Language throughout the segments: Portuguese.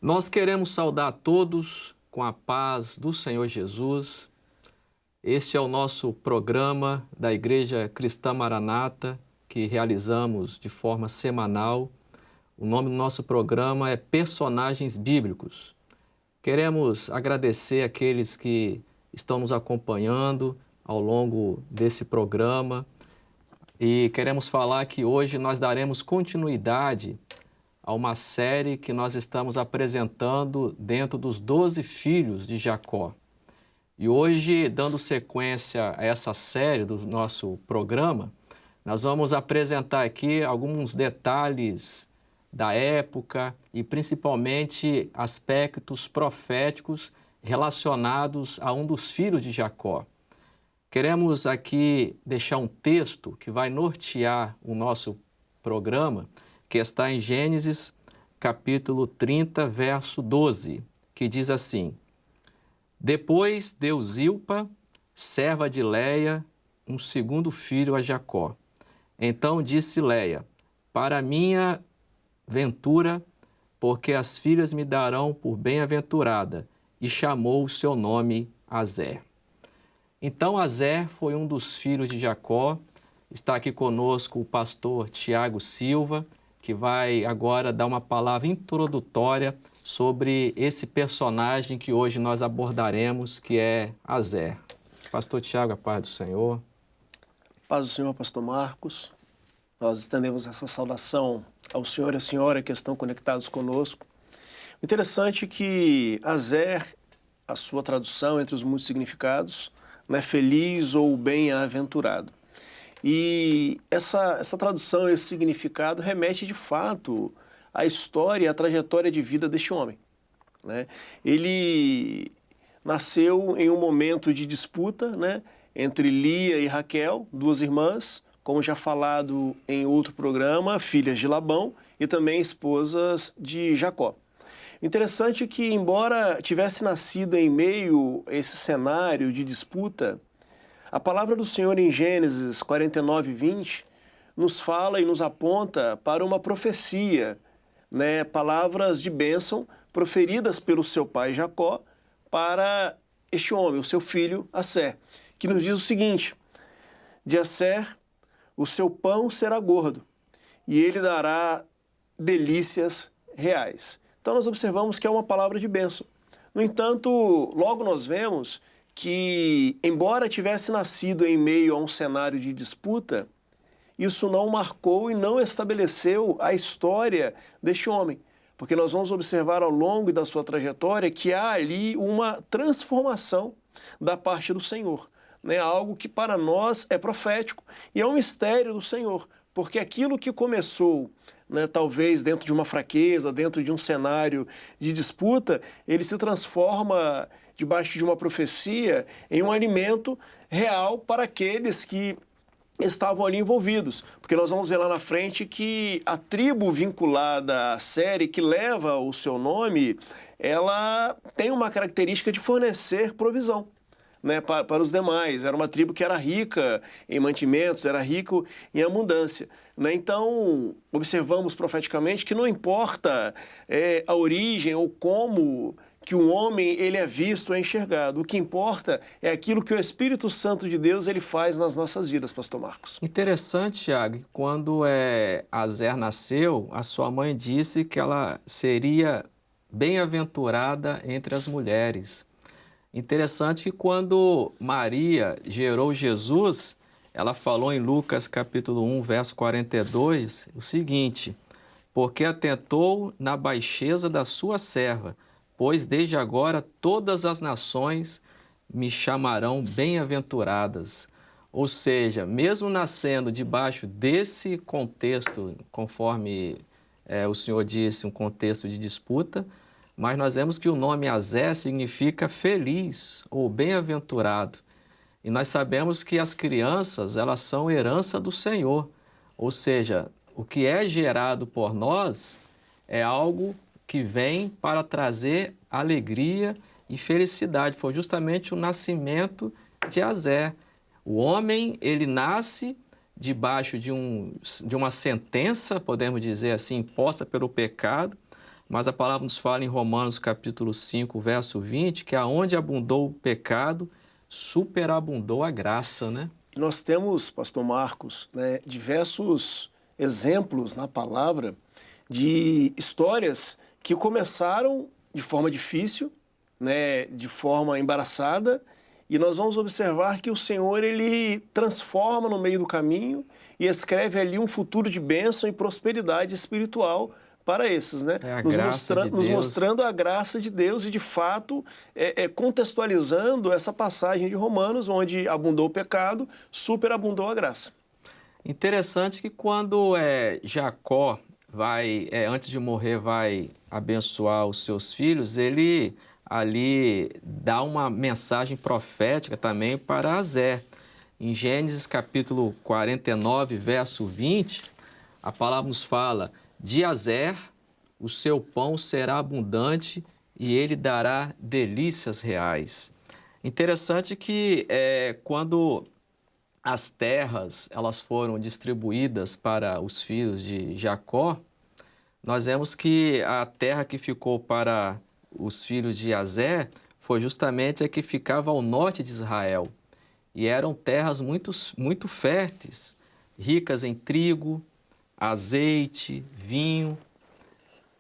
Nós queremos saudar a todos com a paz do Senhor Jesus. Este é o nosso programa da Igreja Cristã Maranata, que realizamos de forma semanal. O nome do nosso programa é Personagens Bíblicos. Queremos agradecer aqueles que estão nos acompanhando ao longo desse programa e queremos falar que hoje nós daremos continuidade a uma série que nós estamos apresentando dentro dos 12 filhos de Jacó. E hoje, dando sequência a essa série do nosso programa, nós vamos apresentar aqui alguns detalhes da época e principalmente aspectos proféticos relacionados a um dos filhos de Jacó. Queremos aqui deixar um texto que vai nortear o nosso programa, que está em Gênesis, capítulo 30, verso 12, que diz assim: Depois deu Zilpa, serva de Léia, um segundo filho a Jacó. Então disse Léia: Para minha ventura, porque as filhas me darão por bem-aventurada, e chamou o seu nome Azer. Então Azer foi um dos filhos de Jacó. Está aqui conosco o pastor Tiago Silva, que vai agora dar uma palavra introdutória sobre esse personagem que hoje nós abordaremos, que é Azer. Pastor Tiago, a paz do Senhor. Paz do Senhor, pastor Marcos. Nós estendemos essa saudação ao senhor e à senhora que estão conectados conosco. O interessante é que Azer, a sua tradução entre os muitos significados, né, feliz ou bem-aventurado. E essa tradução, esse significado remete de fato à história, à trajetória de vida deste homem, né? Ele nasceu em um momento de disputa, né, entre Lia e Raquel, duas irmãs, como já falado em outro programa, filhas de Labão e também esposas de Jacó. Interessante é que, embora tivesse nascido em meio a esse cenário de disputa, a palavra do Senhor em Gênesis 49, 20 nos fala e nos aponta para uma profecia, né, palavras de bênção proferidas pelo seu pai Jacó para este homem, o seu filho Aser, que nos diz o seguinte: de Aser o seu pão será gordo e ele dará delícias reais. Então nós observamos que é uma palavra de bênção. No entanto, logo nós vemos que, embora tivesse nascido em meio a um cenário de disputa, isso não marcou e não estabeleceu a história deste homem, porque nós vamos observar ao longo da sua trajetória que há ali uma transformação da parte do Senhor, né? Algo que para nós é profético e é um mistério do Senhor, porque aquilo que começou, né, talvez dentro de uma fraqueza, dentro de um cenário de disputa, ele se transforma debaixo de uma profecia em um alimento real para aqueles que estavam ali envolvidos. Porque nós vamos ver lá na frente que a tribo vinculada à série, que leva o seu nome, ela tem uma característica de fornecer provisão, né, para os demais. Era uma tribo que era rica em mantimentos, era rico em abundância, né? Então, observamos profeticamente que não importa a origem ou como que o homem ele é visto, é enxergado. O que importa é aquilo que o Espírito Santo de Deus ele faz nas nossas vidas, pastor Marcos. Interessante, Tiago, quando Azer nasceu, a sua mãe disse que ela seria bem-aventurada entre as mulheres. Interessante que quando Maria gerou Jesus, ela falou em Lucas capítulo 1, verso 42, o seguinte: porque atentou na baixeza da sua serva, pois desde agora todas as nações me chamarão bem-aventuradas. Ou seja, mesmo nascendo debaixo desse contexto, conforme o Senhor disse, um contexto de disputa, mas nós vemos que o nome Azer significa feliz ou bem-aventurado. E nós sabemos que as crianças, elas são herança do Senhor. Ou seja, o que é gerado por nós é algo que vem para trazer alegria e felicidade. Foi justamente o nascimento de Azer. O homem, ele nasce debaixo de uma sentença, podemos dizer assim, imposta pelo pecado, mas a palavra nos fala em Romanos capítulo 5, verso 20, que aonde abundou o pecado, superabundou a graça, né? Nós temos, pastor Marcos, né, diversos exemplos na palavra de histórias que começaram de forma difícil, né, de forma embaraçada, e nós vamos observar que o Senhor ele transforma no meio do caminho e escreve ali um futuro de bênção e prosperidade espiritual para esses, né? É a graça de Nos Deus. mostrando a graça de Deus e, de fato, contextualizando essa passagem de Romanos, onde abundou o pecado, superabundou a graça. Interessante que quando Jacó vai, antes de morrer, vai abençoar os seus filhos, ele ali dá uma mensagem profética também para Aser. Em Gênesis capítulo 49, verso 20, a palavra nos fala: de Aser o seu pão será abundante e ele dará delícias reais. Interessante que quando as terras elas foram distribuídas para os filhos de Jacó, nós vemos que a terra que ficou para os filhos de Aser foi justamente a que ficava ao norte de Israel. E eram terras muito férteis, ricas em trigo, azeite, vinho.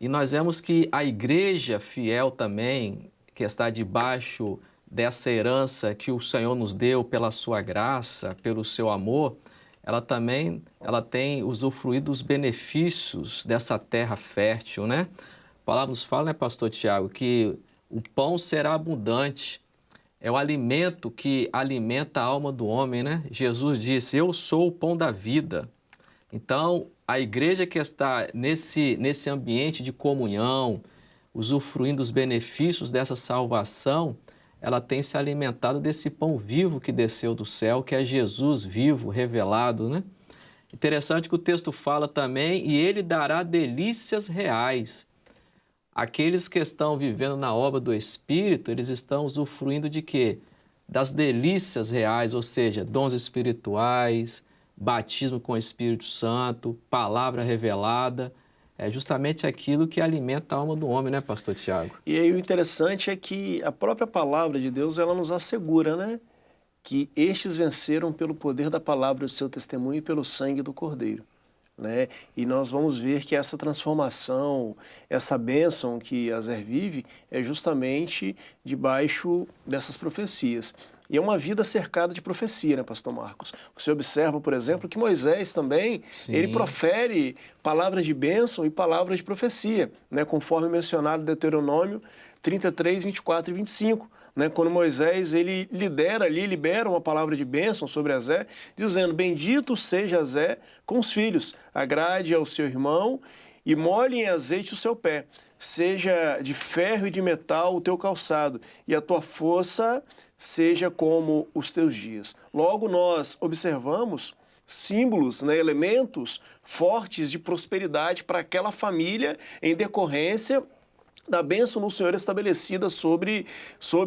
E nós vemos que a igreja fiel também, que está debaixo dessa herança que o Senhor nos deu pela sua graça, pelo seu amor, ela tem usufruído dos benefícios dessa terra fértil, né? A palavra nos fala, né, pastor Tiago, que o pão será abundante. É o alimento que alimenta a alma do homem, né? Jesus disse: eu sou o pão da vida. Então, a igreja que está nesse ambiente de comunhão, usufruindo dos benefícios dessa salvação, ela tem se alimentado desse pão vivo que desceu do céu, que é Jesus vivo, revelado, né? Interessante que o texto fala também: e ele dará delícias reais. Aqueles que estão vivendo na obra do Espírito, eles estão usufruindo de quê? Das delícias reais, ou seja, dons espirituais, batismo com o Espírito Santo, palavra revelada. É justamente aquilo que alimenta a alma do homem, né, pastor Tiago? E aí o interessante é que a própria palavra de Deus, ela nos assegura, né, que estes venceram pelo poder da palavra do seu testemunho e pelo sangue do Cordeiro. Né? E nós vamos ver que essa transformação, essa bênção que Aser vive é justamente debaixo dessas profecias. E é uma vida cercada de profecia, né, pastor Marcos? Você observa, por exemplo, que Moisés também, Sim. ele profere palavras de bênção e palavras de profecia, né, conforme mencionado em Deuteronômio 33, 24 e 25. Né, quando Moisés ele libera uma palavra de bênção sobre Aser, dizendo: bendito seja Aser com os filhos, agrade ao seu irmão e molhe em azeite o seu pé, seja de ferro e de metal o teu calçado, e a tua força seja como os teus dias. Logo nós observamos símbolos, né, elementos fortes de prosperidade para aquela família em decorrência da bênção no Senhor estabelecida sobre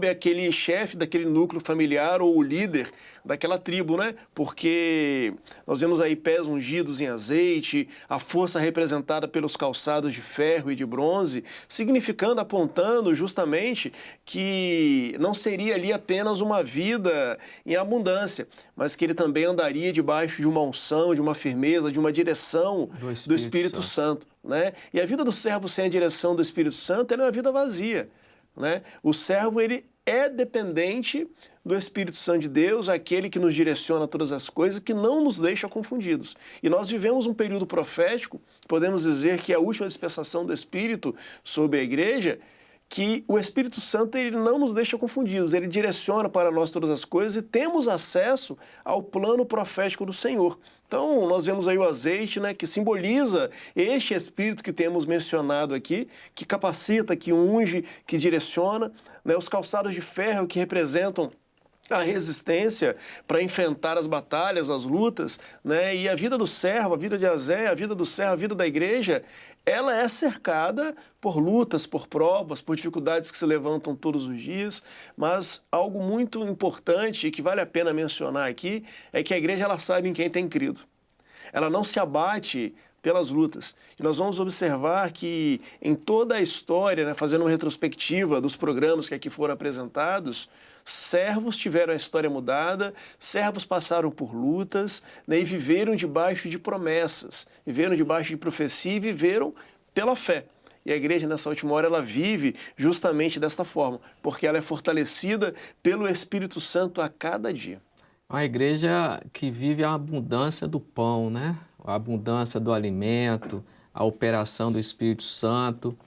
aquele chefe daquele núcleo familiar ou o líder daquela tribo, né? Porque nós vemos aí pés ungidos em azeite, a força representada pelos calçados de ferro e de bronze, significando, apontando justamente que não seria ali apenas uma vida em abundância, mas que ele também andaria debaixo de uma unção, de uma firmeza, de uma direção do Espírito Santo. Né? E a vida do servo sem a direção do Espírito Santo é uma vida vazia. Né? O servo ele é dependente do Espírito Santo de Deus, aquele que nos direciona a todas as coisas, que não nos deixa confundidos. E nós vivemos um período profético, podemos dizer que é a última dispensação do Espírito sobre a igreja, que o Espírito Santo ele não nos deixa confundidos, ele direciona para nós todas as coisas e temos acesso ao plano profético do Senhor. Então, nós vemos aí o azeite, né, que simboliza este Espírito que temos mencionado aqui, que capacita, que unge, que direciona, né, os calçados de ferro que representam a resistência para enfrentar as batalhas, as lutas, né? E a vida do servo, a vida de Aser, a vida do servo, a vida da igreja, ela é cercada por lutas, por provas, por dificuldades que se levantam todos os dias, mas algo muito importante e que vale a pena mencionar aqui é que a igreja ela sabe em quem tem crido. Ela não se abate pelas lutas. E nós vamos observar que em toda a história, né, fazendo uma retrospectiva dos programas que aqui foram apresentados, servos tiveram a história mudada, servos passaram por lutas, né, e viveram debaixo de promessas, viveram debaixo de profecia e viveram pela fé. E a igreja, nessa última hora, ela vive justamente desta forma, porque ela é fortalecida pelo Espírito Santo a cada dia. Uma igreja que vive a abundância do pão, né? A abundância do alimento, a operação do Espírito Santo.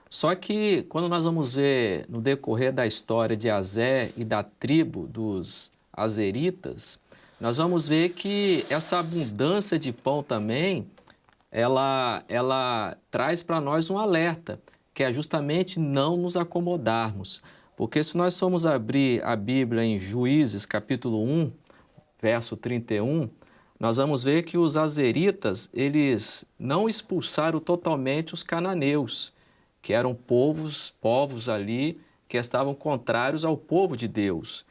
Só que quando nós vamos ver no decorrer da história de Azer e da tribo dos azeritas, nós vamos ver que essa abundância de pão também, ela traz para nós um alerta, que é justamente não nos acomodarmos. Porque se nós formos abrir a Bíblia em Juízes, capítulo 1, verso 31, nós vamos ver que os azeritas, eles não expulsaram totalmente os cananeus, que eram povos ali que estavam contrários ao povo de Deus.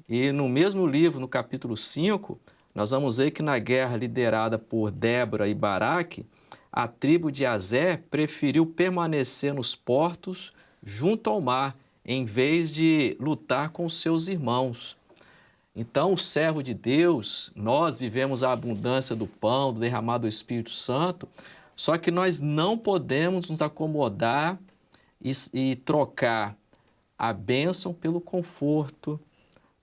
E no mesmo livro, no capítulo 5, nós vamos ver que na guerra liderada por Débora e Baraque, a tribo de Azer preferiu permanecer nos portos junto ao mar, em vez de lutar com seus irmãos. Então, o servo de Deus, nós vivemos a abundância do pão, do derramado do Espírito Santo, só que nós não podemos nos acomodar e trocar a bênção pelo conforto,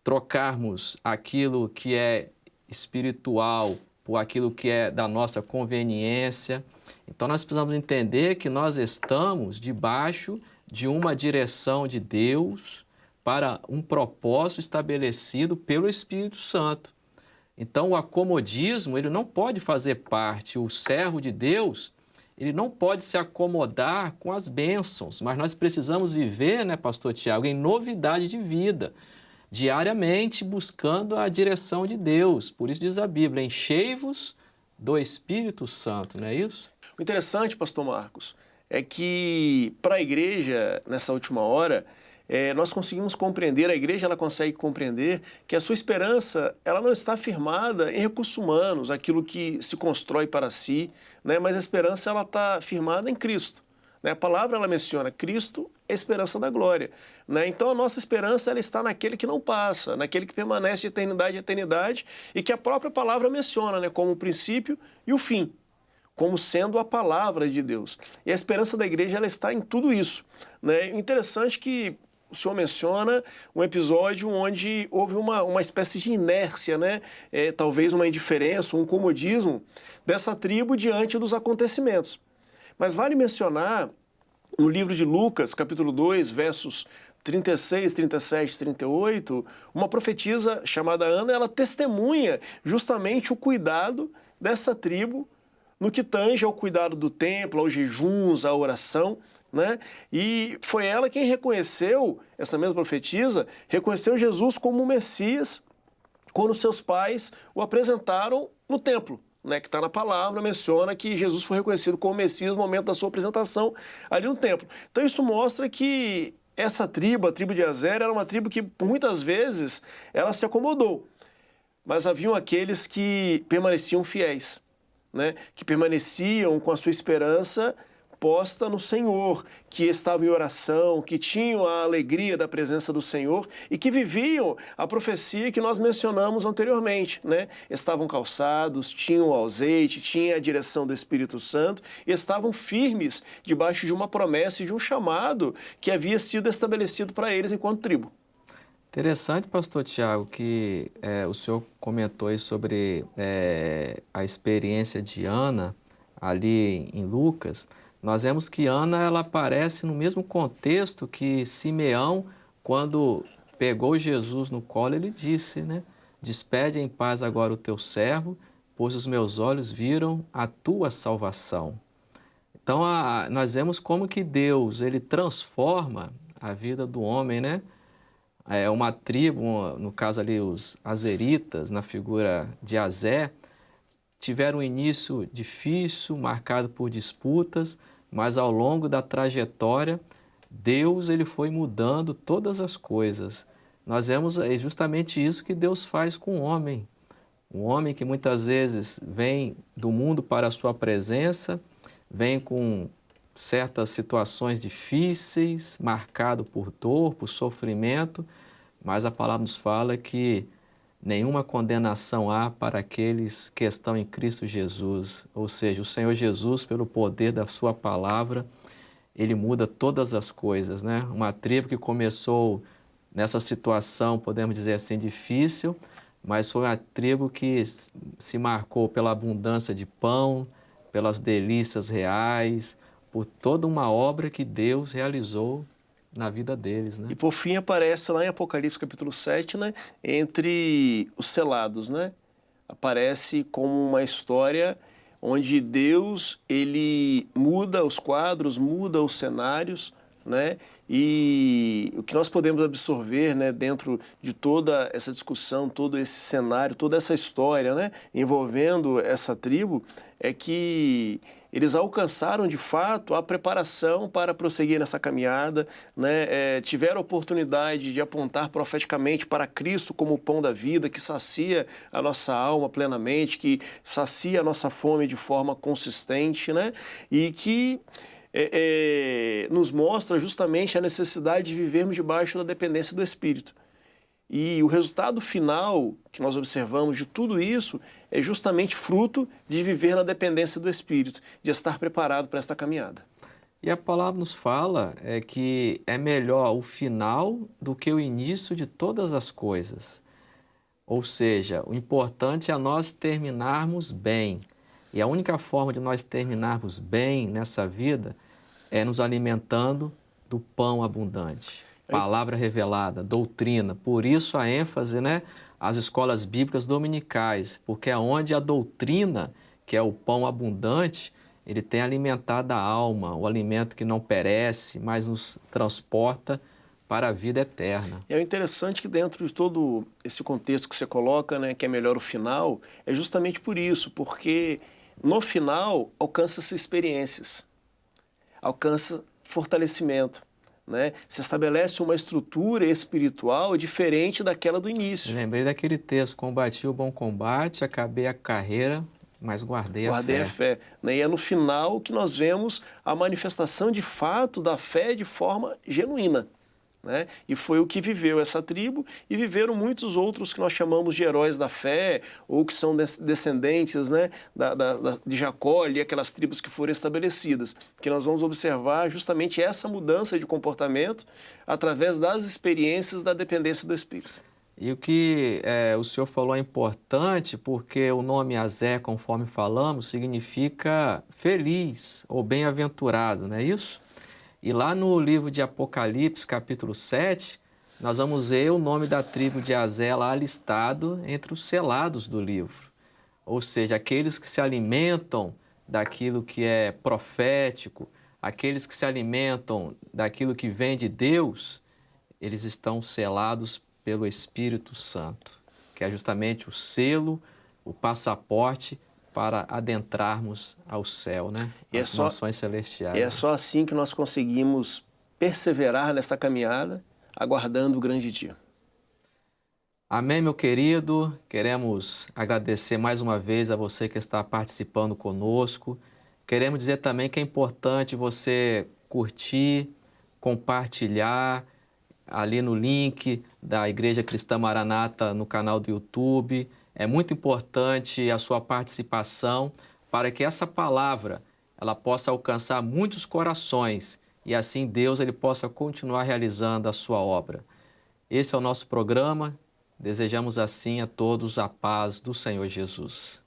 trocarmos aquilo que é espiritual por aquilo que é da nossa conveniência. Então, nós precisamos entender que nós estamos debaixo de uma direção de Deus para um propósito estabelecido pelo Espírito Santo. Então, o acomodismo, ele não pode fazer parte, o servo de Deus, ele não pode se acomodar com as bênçãos, mas nós precisamos viver, né, pastor Tiago, em novidade de vida, diariamente buscando a direção de Deus. Por isso diz a Bíblia, enchei-vos do Espírito Santo, não é isso? O interessante, pastor Marcos, é que para a igreja, nessa última hora, nós conseguimos compreender, a igreja ela consegue compreender que a sua esperança ela não está firmada em recursos humanos, aquilo que se constrói para si, né? Mas a esperança ela está firmada em Cristo. Né? A palavra ela menciona Cristo, a esperança da glória. Né? Então a nossa esperança ela está naquele que não passa, naquele que permanece de eternidade a eternidade e que a própria palavra menciona, né? Como o princípio e o fim, como sendo a palavra de Deus. E a esperança da igreja ela está em tudo isso. Né? Interessante é que o senhor menciona um episódio onde houve uma espécie de inércia, né? Talvez uma indiferença, um comodismo dessa tribo diante dos acontecimentos. Mas vale mencionar, no livro de Lucas, capítulo 2, versos 36, 37, 38, uma profetisa chamada Ana, ela testemunha justamente o cuidado dessa tribo no que tange ao cuidado do templo, aos jejuns, à oração, né? E foi ela quem reconheceu, essa mesma profetisa, reconheceu Jesus como o Messias quando seus pais o apresentaram no templo, né? Que está na palavra, menciona que Jesus foi reconhecido como Messias no momento da sua apresentação ali no templo. Então isso mostra que essa tribo, a tribo de Azer, era uma tribo que por muitas vezes ela se acomodou, mas haviam aqueles que permaneciam fiéis, né? Que permaneciam com a sua esperança posta no Senhor, que estavam em oração, que tinham a alegria da presença do Senhor e que viviam a profecia que nós mencionamos anteriormente, né? Estavam calçados, tinham o azeite, tinham a direção do Espírito Santo e estavam firmes debaixo de uma promessa e de um chamado que havia sido estabelecido para eles enquanto tribo. Interessante, pastor Tiago, que o senhor comentou aí sobre a experiência de Ana ali em Lucas. Nós vemos que Ana ela aparece no mesmo contexto que Simeão, quando pegou Jesus no colo, ele disse, né? Despede em paz agora o teu servo, pois os meus olhos viram a tua salvação. Então, nós vemos como que Deus ele transforma a vida do homem, né? Uma tribo, no caso ali os azeritas, na figura de Azer, tiveram um início difícil, marcado por disputas, mas ao longo da trajetória, Deus ele foi mudando todas as coisas. Nós vemos justamente isso que Deus faz com o homem. Um homem que muitas vezes vem do mundo para a sua presença, vem com certas situações difíceis, marcado por dor, por sofrimento, mas a palavra nos fala que nenhuma condenação há para aqueles que estão em Cristo Jesus. Ou seja, o Senhor Jesus, pelo poder da sua palavra, ele muda todas as coisas, né? Uma tribo que começou nessa situação, podemos dizer assim, difícil, mas foi uma tribo que se marcou pela abundância de pão, pelas delícias reais, por toda uma obra que Deus realizou na vida deles, né? E por fim aparece lá em Apocalipse capítulo 7, né, entre os selados, né? Aparece como uma história onde Deus, ele muda os quadros, muda os cenários, né? E o que nós podemos absorver, né, dentro de toda essa discussão, todo esse cenário, toda essa história, né, envolvendo essa tribo, é que eles alcançaram de fato a preparação para prosseguir nessa caminhada, né? Tiveram a oportunidade de apontar profeticamente para Cristo como o pão da vida, que sacia a nossa alma plenamente, que sacia a nossa fome de forma consistente, né? E que nos mostra justamente a necessidade de vivermos debaixo da dependência do Espírito. E o resultado final que nós observamos de tudo isso é justamente fruto de viver na dependência do Espírito, de estar preparado para esta caminhada. E a palavra nos fala que é melhor o final do que o início de todas as coisas. Ou seja, o importante é nós terminarmos bem. E a única forma de nós terminarmos bem nessa vida é nos alimentando do pão abundante. Palavra revelada, doutrina. Por isso a ênfase, né, às escolas bíblicas dominicais, porque é onde a doutrina, que é o pão abundante, ele tem alimentado a alma, o alimento que não perece, mas nos transporta para a vida eterna. E é interessante que dentro de todo esse contexto que você coloca, né, que é melhor o final, é justamente por isso, porque no final alcança-se experiências, alcança fortalecimento, né? Se estabelece uma estrutura espiritual diferente daquela do início. Lembrei daquele texto, combati o bom combate, acabei a carreira, mas guardei a fé. Né? E é no final que nós vemos a manifestação de fato da fé de forma genuína. Né? E foi o que viveu essa tribo e viveram muitos outros que nós chamamos de heróis da fé ou que são descendentes, né, de Jacó, ali, aquelas tribos que foram estabelecidas, que nós vamos observar justamente essa mudança de comportamento através das experiências da dependência do Espírito. E o que o senhor falou é importante porque o nome Azer, conforme falamos, significa feliz ou bem-aventurado, não é isso? E lá no livro de Apocalipse, capítulo 7, nós vamos ver o nome da tribo de Azer lá listado entre os selados do livro. Ou seja, aqueles que se alimentam daquilo que é profético, aqueles que se alimentam daquilo que vem de Deus, eles estão selados pelo Espírito Santo, que é justamente o selo, o passaporte para adentrarmos ao céu, né? As nações celestiais. E é só assim que nós conseguimos perseverar nessa caminhada, aguardando o grande dia. Amém, meu querido. Queremos agradecer mais uma vez a você que está participando conosco. Queremos dizer também que é importante você curtir, compartilhar ali no link da Igreja Cristã Maranata no canal do YouTube. É muito importante a sua participação para que essa palavra ela possa alcançar muitos corações e assim Deus ele possa continuar realizando a sua obra. Esse é o nosso programa. Desejamos assim a todos a paz do Senhor Jesus.